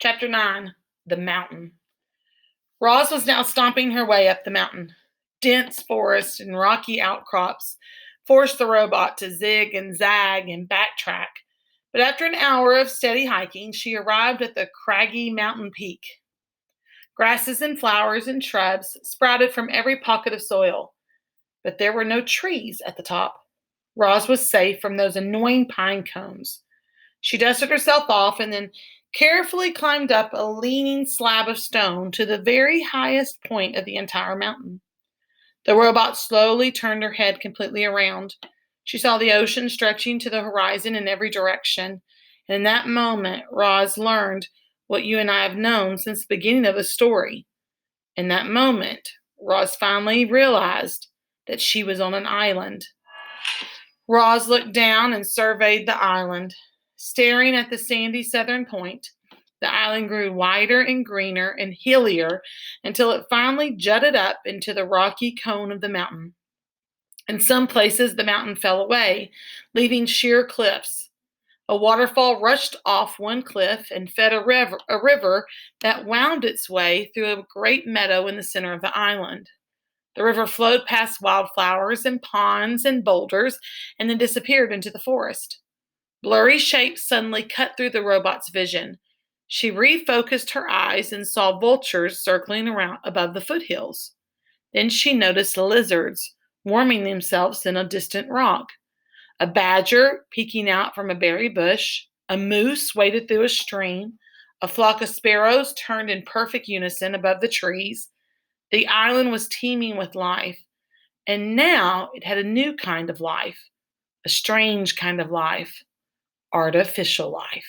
Chapter 9. The Mountain. Roz was now stomping her way up the mountain. Dense forest and rocky outcrops forced the robot to zig and zag and backtrack, but after an hour of steady hiking, she arrived at the craggy mountain peak. Grasses and flowers and shrubs sprouted from every pocket of soil, but there were no trees at the top. Roz was safe from those annoying pine cones. She dusted herself off and then carefully climbed up a leaning slab of stone to the very highest point of the entire mountain. The robot slowly turned her head completely around. She saw the ocean stretching to the horizon in every direction, and in that moment, Roz learned what you and I have known since the beginning of the story. In that moment, Roz finally realized that she was on an island. Roz looked down and surveyed the island. Staring at the sandy southern point, the island grew wider and greener and hillier until it finally jutted up into the rocky cone of the mountain. In some places, the mountain fell away, leaving sheer cliffs. A waterfall rushed off one cliff and fed a river that wound its way through a great meadow in the center of the island. The river flowed past wildflowers and ponds and boulders and then disappeared into the forest. Blurry shapes suddenly cut through the robot's vision. She refocused her eyes and saw vultures circling around above the foothills. Then she noticed lizards warming themselves in a distant rock. A badger peeking out from a berry bush. A moose waded through a stream. A flock of sparrows turned in perfect unison above the trees. The island was teeming with life, and now it had a new kind of life, a strange kind of life. Artificial life.